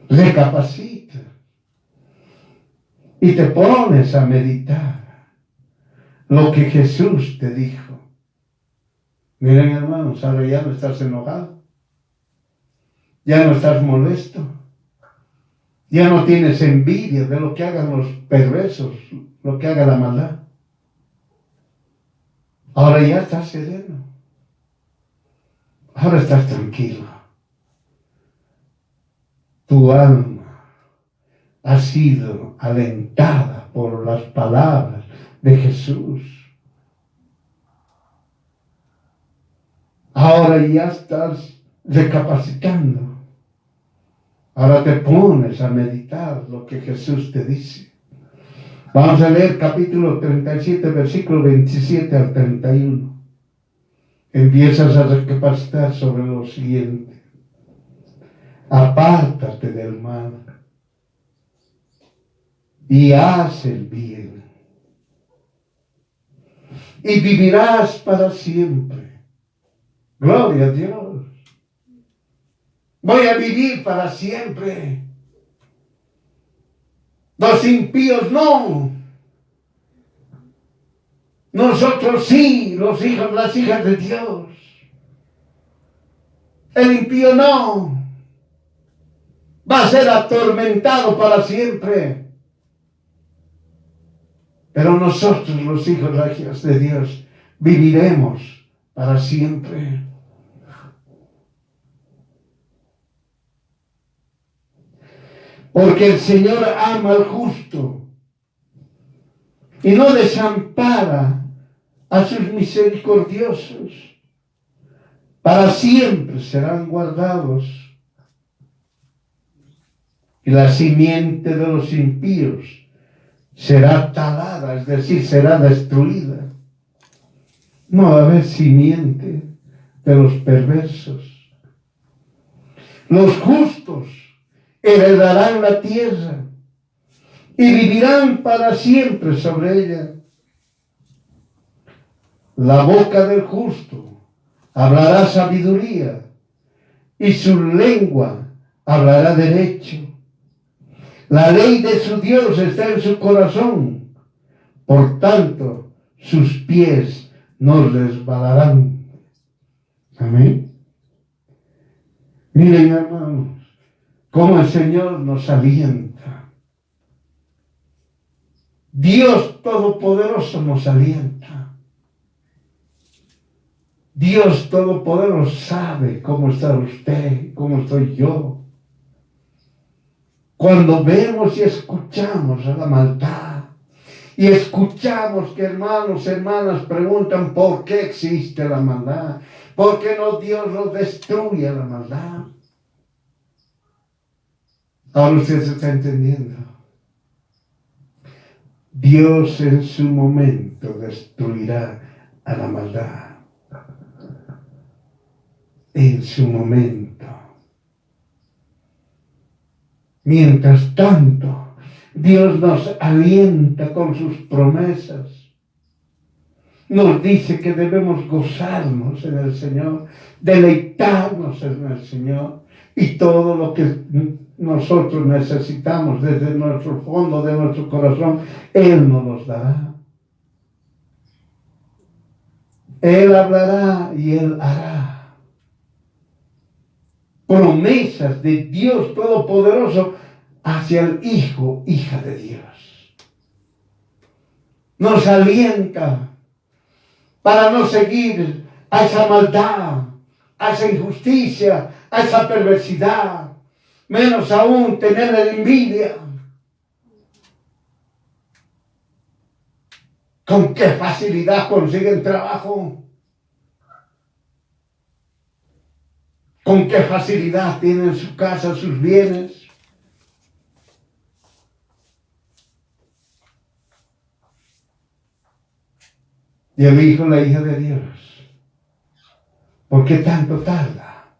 Recapacita y te pones a meditar lo que Jesús te dijo. Miren, hermanos, ahora ya no estás enojado, ya no estás molesto, ya no tienes envidia de lo que hagan los perversos, lo que haga la maldad. Ahora ya estás sereno, ahora estás tranquilo. Tu alma ha sido alentada por las palabras de Jesús. Ahora ya estás recapacitando. Ahora te pones a meditar lo que Jesús te dice. Vamos a leer capítulo 37, versículo 27 al 31. Empiezas a recapacitar sobre lo siguiente. Apártate del mal y haz el bien, y vivirás para siempre. Gloria a Dios. Voy a vivir para siempre. Los impíos no. Nosotros sí, los hijos, las hijas de Dios. El impío no. Va a ser atormentado para siempre. Pero nosotros, los hijos, las hijas de Dios, viviremos para siempre. Porque el Señor ama al justo y no desampara a sus misericordiosos. Para siempre serán guardados. Y la simiente de los impíos será talada, es decir, será destruida. No va a haber simiente de los perversos. Los justos heredarán la tierra y vivirán para siempre sobre ella. La boca del justo hablará sabiduría y su lengua hablará derecho. La ley de su Dios está en su corazón, por tanto, sus pies no resbalarán. Amén. Miren, hermanos, cómo el Señor nos alienta. Dios Todopoderoso nos alienta. Dios Todopoderoso sabe cómo está usted, cómo estoy yo. Cuando vemos y escuchamos a la maldad, y escuchamos que hermanos, hermanas preguntan por qué existe la maldad, por qué no Dios nos destruye la maldad. Ahora usted se está entendiendo. Dios en su momento destruirá a la maldad. En su momento. Mientras tanto, Dios nos alienta con sus promesas. Nos dice que debemos gozarnos en el Señor, deleitarnos en el Señor, y todo lo que nosotros necesitamos desde nuestro fondo de nuestro corazón, Él nos los dará. Él hablará y Él hará. Promesas de Dios Todopoderoso hacia el hijo, hija de Dios. nos alienta para no seguir a esa maldad, a esa injusticia, a esa perversidad, menos aún tener la envidia. ¿Con qué facilidad consiguen trabajo? ¿Con qué facilidad tienen su casa, sus bienes? Y el Hijo, la hija de Dios, ¿por qué tanto tarda?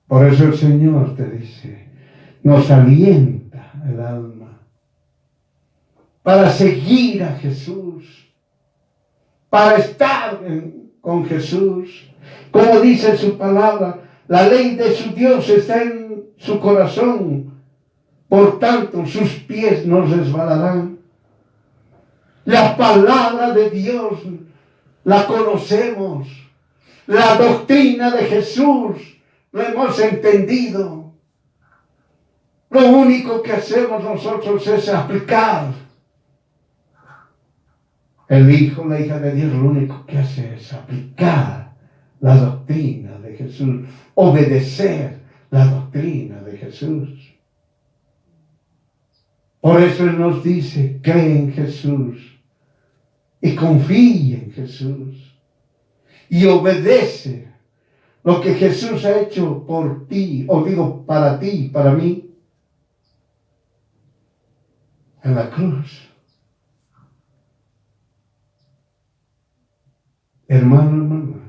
Por eso el Señor te dice, nos alienta el alma para seguir a Jesús, para estar con Jesús. Como dice su palabra, la ley de su Dios está en su corazón, por tanto sus pies no resbalarán. La palabra de Dios la conocemos, la doctrina de Jesús la hemos entendido. Lo único que hacemos nosotros es aplicar. El Hijo, la hija de Dios, lo único que hace es aplicar la doctrina de Jesús, obedecer la doctrina de Jesús. Por eso Él nos dice, cree en Jesús y confía en Jesús y obedece lo que Jesús ha hecho por ti, o digo para ti, para mí, en la cruz. Hermano, hermano,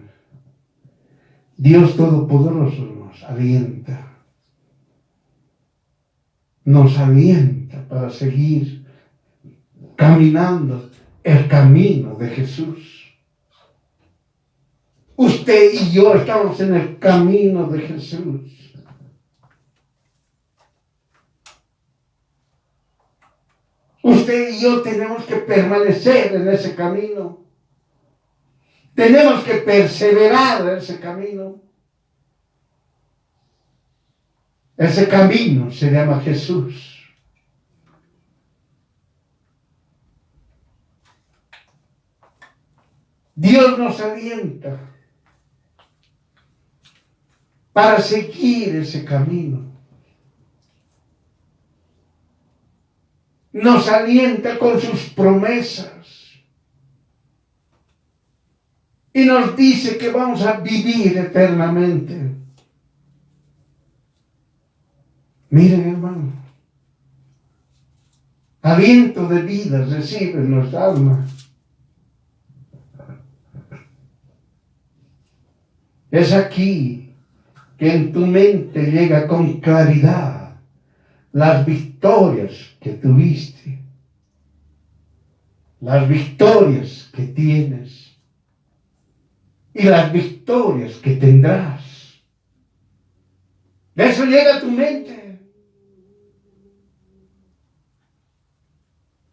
Dios Todopoderoso nos alienta para seguir caminando el camino de Jesús. Usted y yo estamos en el camino de Jesús. Usted y yo tenemos que permanecer en ese camino. Tenemos que perseverar en ese camino. Ese camino se llama Jesús. Dios nos alienta para seguir ese camino. Nos alienta con sus promesas. Y nos dice que vamos a vivir eternamente. Miren, hermano, aliento de vida recibe nuestra alma. Es aquí que en tu mente llega con claridad las victorias que tuviste, las victorias que tienes y las victorias que tendrás. De eso llega a tu mente.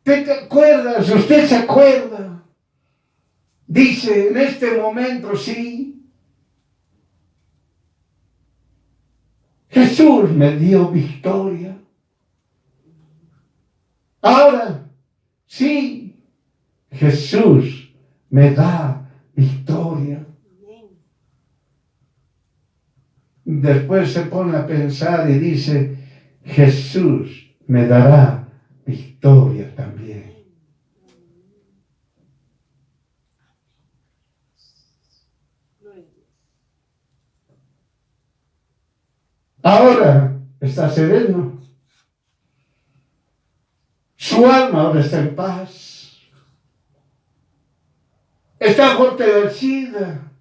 ¿Te acuerdas? ¿Usted se acuerda? Dice, en este momento sí, Jesús me dio victoria. Ahora, sí, Jesús me da victoria. Después se pone a pensar y dice, Jesús me dará victoria también. Ahora está sereno. Su alma ahora está en paz. Está fortalecida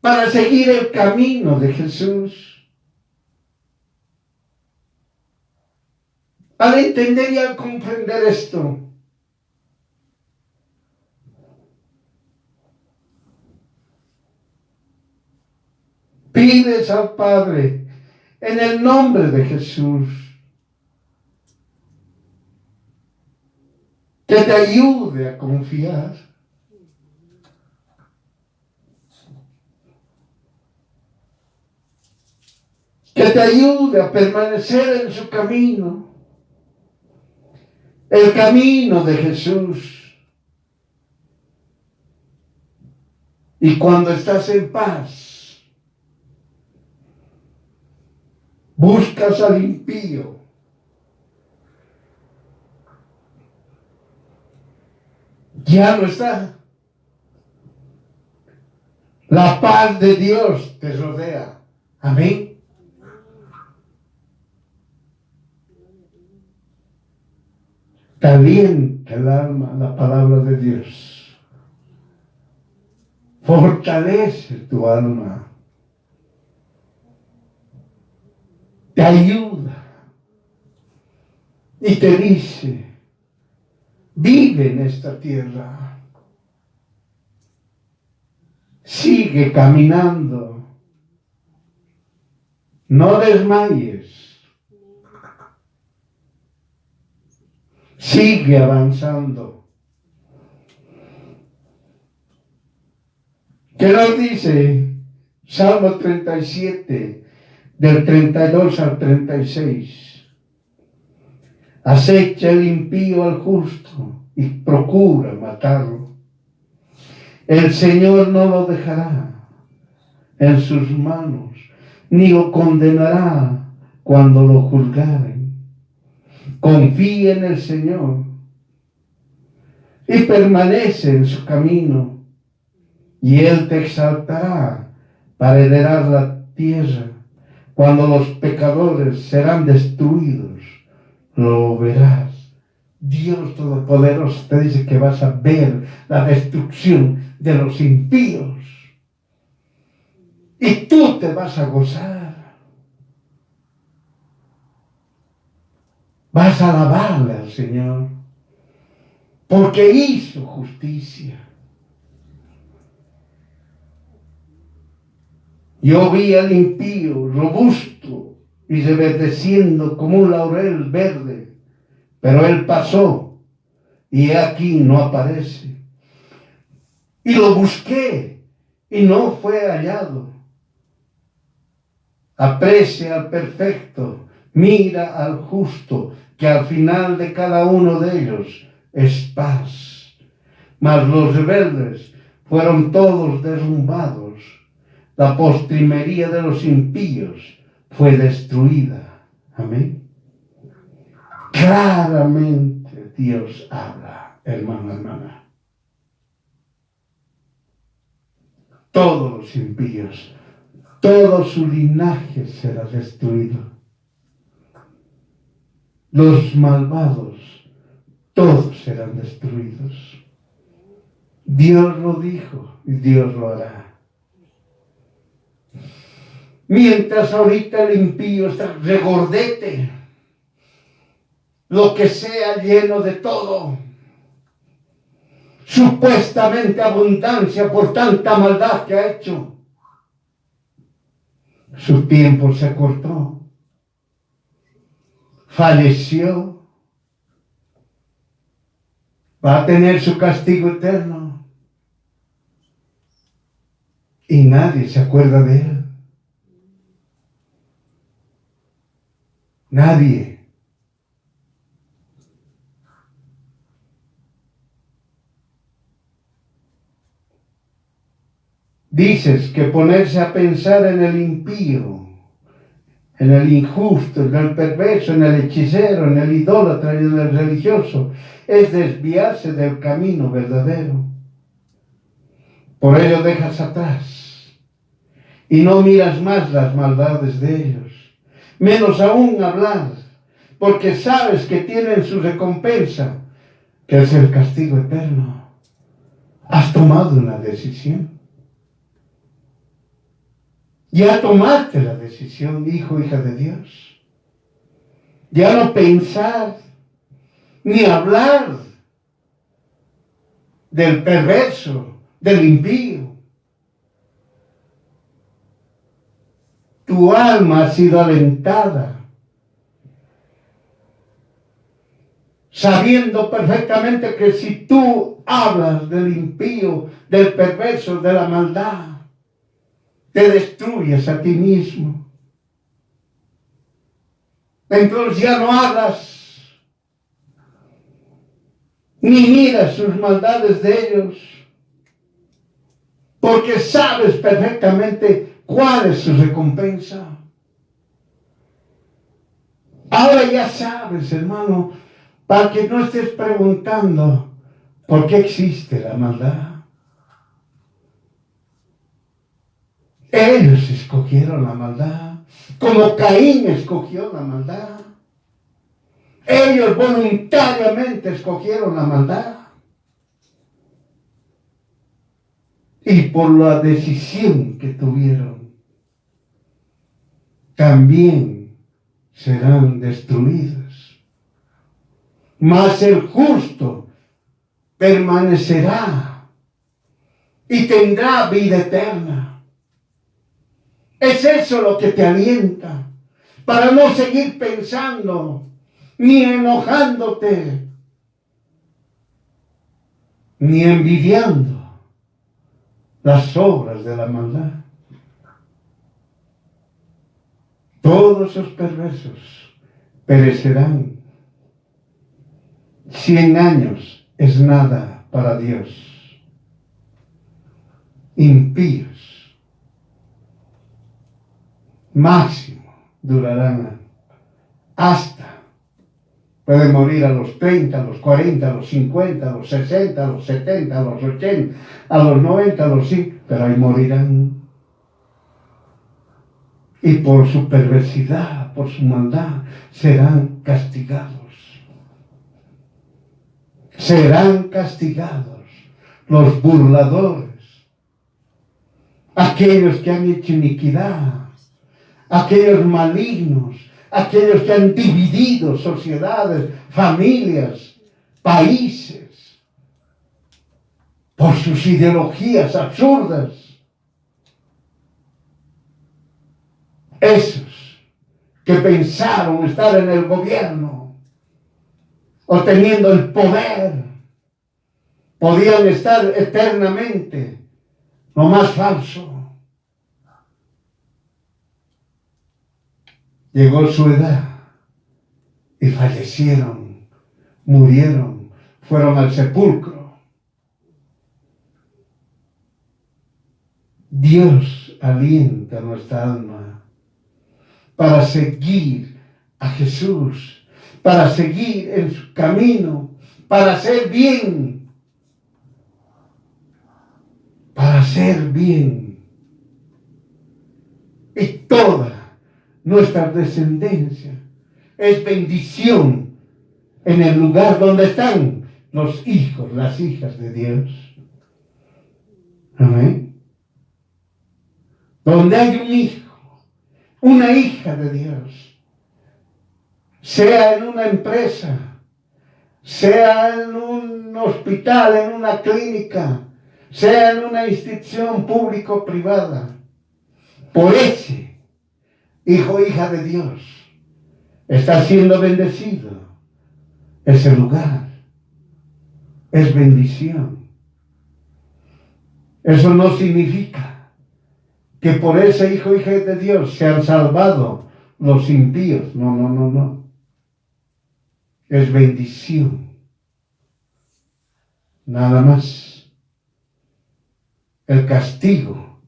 para seguir el camino de Jesús. Al entender y al comprender esto, pides al Padre en el nombre de Jesús que te ayude a confiar. Que te ayude a permanecer en su camino. el camino de Jesús. Y cuando estás en paz, buscas al impío, ya no está. La paz de Dios te rodea. Amén. Te alienta el alma la palabra de Dios. Fortalece tu alma. Te ayuda. Y te dice, vive en esta tierra. Sigue caminando. No desmayes. Sigue avanzando. ¿Qué nos dice Salmo 37, del 32 al 36? Acecha el impío al justo y procura matarlo. El Señor no lo dejará en sus manos, ni lo condenará cuando lo juzgaren. Confía en el Señor y permanece en su camino, y Él te exaltará para heredar la tierra. Cuando los pecadores serán destruidos, lo verás. Dios Todopoderoso te dice que vas a ver la destrucción de los impíos. Y tú te vas a gozar. Vas a alabarle al Señor, porque hizo justicia. Yo vi al impío robusto y reverdeciendo como un laurel verde, pero él pasó y he aquí no aparece. Y lo busqué y no fue hallado. Aprecia al perfecto, mira al justo, que al final de cada uno de ellos es paz. Mas los rebeldes fueron todos derrumbados. La postrimería de los impíos fue destruida. Amén. Claramente Dios habla, hermano, hermana. Todos los impíos, todo su linaje será destruido. Los malvados, todos serán destruidos. Dios lo dijo y Dios lo hará. Mientras ahorita el impío está regordete, lo que sea lleno de todo, supuestamente abundancia por tanta maldad que ha hecho, su tiempo se cortó, falleció, va a tener su castigo eterno y nadie se acuerda de él. Nadie. Dices que ponerse a pensar en el impío, en el injusto, en el perverso, en el hechicero, en el idólatra y en el religioso, es desviarse del camino verdadero. Por ello dejas atrás y no miras más las maldades de ellos, menos aún hablar, porque sabes que tienen su recompensa, que es el castigo eterno. Has tomado una decisión. Ya tomaste la decisión, hijo, hija de Dios. Ya no pensar ni hablar del perverso, del impío. Tu alma ha sido alentada, sabiendo perfectamente que si tú hablas del impío, del perverso, de la maldad, te destruyes a ti mismo. Entonces ya no hablas. ni miras sus maldades de ellos, porque sabes perfectamente cuál es su recompensa. Ahora ya sabes, hermano, para que no estés preguntando por qué existe la maldad. Ellos escogieron la maldad, como Caín escogió la maldad. Ellos voluntariamente escogieron la maldad. Y por la decisión que tuvieron, también serán destruidos. Mas el justo permanecerá y tendrá vida eterna. Es eso lo que te alienta, para no seguir pensando, ni enojándote, ni envidiando las obras de la maldad. Todos los perversos perecerán. 100 años es nada para Dios. Impíos máximo durarán pueden morir a los 30, a los 40, a los 50, a los 60, a los 70, a los 80, a los 90, a los 100, pero ahí morirán. Y por su perversidad, por su maldad, serán castigados. Serán castigados los burladores, aquellos que han hecho iniquidad, aquellos malignos, aquellos que han dividido sociedades, familias, países, por sus ideologías absurdas. Esos que pensaron estar en el gobierno o teniendo el poder, podían estar eternamente. Lo más falso. Llegó su edad y fallecieron, murieron, fueron al sepulcro. Dios alienta nuestra alma para seguir a Jesús, para seguir en su camino, para hacer bien, para hacer bien. Y toda nuestra descendencia es bendición en el lugar donde están los hijos, las hijas de Dios. Amén. Donde hay un hijo, una hija de Dios, sea en una empresa, sea en un hospital, en una clínica, sea en una institución público-privada, por ese hijo o hija de Dios está siendo bendecido. Ese lugar es bendición. Eso no significa que por ese hijo o hija de Dios se han salvado los impíos. No, no, no, no. Es bendición. Nada más. El castigo,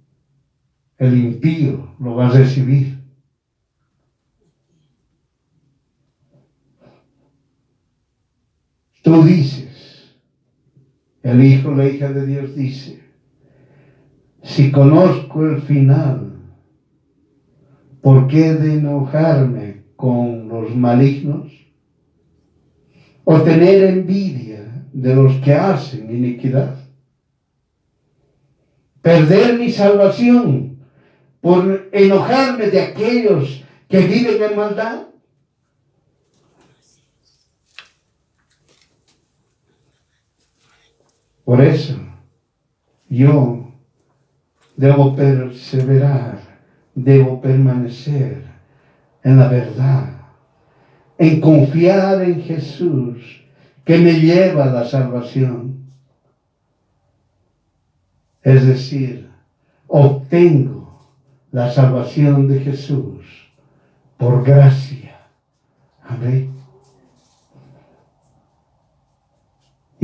el impío lo va a recibir. Tú dices, el hijo o la hija de Dios dice, si conozco el final, ¿por qué he de enojarme con los malignos? ¿O tener envidia de los que hacen iniquidad? ¿Perder mi salvación por enojarme de aquellos que viven en maldad? Por eso, yo debo perseverar, debo permanecer en la verdad, en confiar en Jesús, que me lleva a la salvación. Es decir, obtengo la salvación de Jesús por gracia. Amén.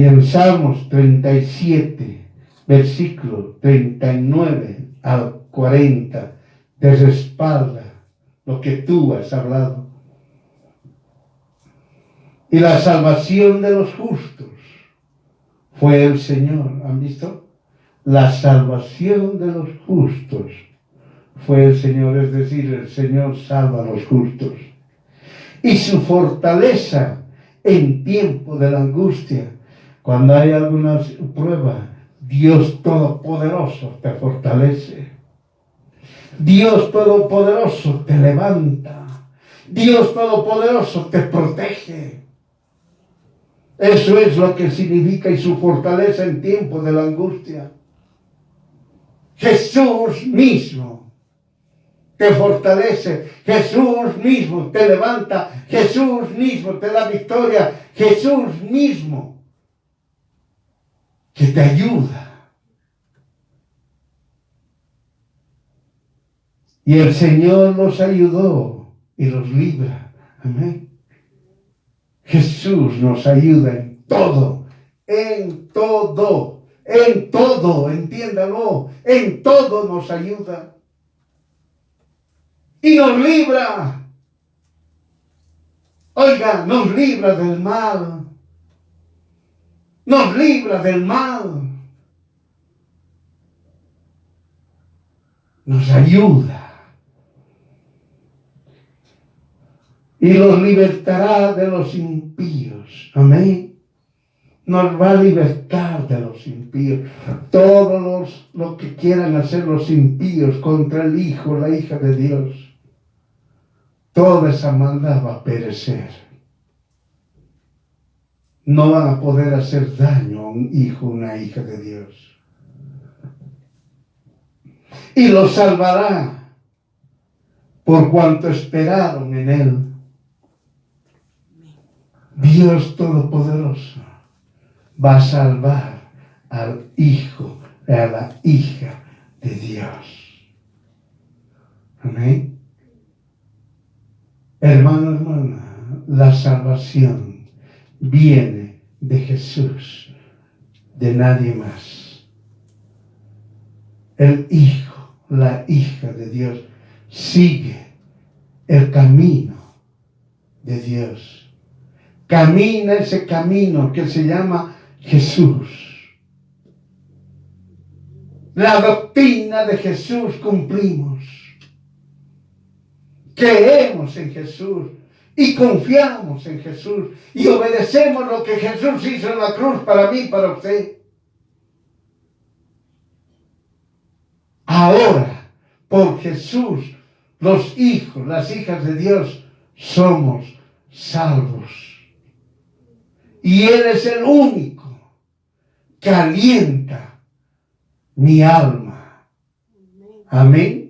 Y en Salmos 37, versículo 39 al 40, te respalda lo que tú has hablado. Y la salvación de los justos fue el Señor. ¿Han visto? La salvación de los justos fue el Señor, es decir, el Señor salva a los justos. Y su fortaleza en tiempo de la angustia, cuando hay alguna prueba, Dios Todopoderoso te fortalece. Dios Todopoderoso te levanta. Dios Todopoderoso te protege. Eso es lo que significa y su fortaleza en tiempo de la angustia. Jesús mismo te fortalece, Jesús mismo te levanta, Jesús mismo te da victoria, Jesús mismo que te ayuda. Y el Señor los ayudó y los libra. Amén. Jesús nos ayuda en todo, entiéndalo, en todo nos ayuda. Y nos libra. Oiga, nos libra del mal. Nos libra del mal. Nos ayuda. Y los libertará de los impíos. Amén. Nos va a libertar de los impíos. Todos los que quieran hacer los impíos contra el Hijo, la hija de Dios, toda esa maldad va a perecer. No van a poder hacer daño a un hijo, una hija de Dios. Y los salvará por cuanto esperaron en Él. Dios Todopoderoso va a salvar al hijo, a la hija de Dios. Amén. Hermano, hermana, la salvación viene de Jesús, de nadie más. El hijo, la hija de Dios, sigue el camino de Dios. Camina ese camino que se llama Jesús. La doctrina de Jesús cumplimos. Creemos en Jesús y confiamos en Jesús y obedecemos lo que Jesús hizo en la cruz para mí y para usted. Ahora, por Jesús, los hijos, las hijas de Dios, somos salvos. Y Él es el único que alienta mi alma. Amén.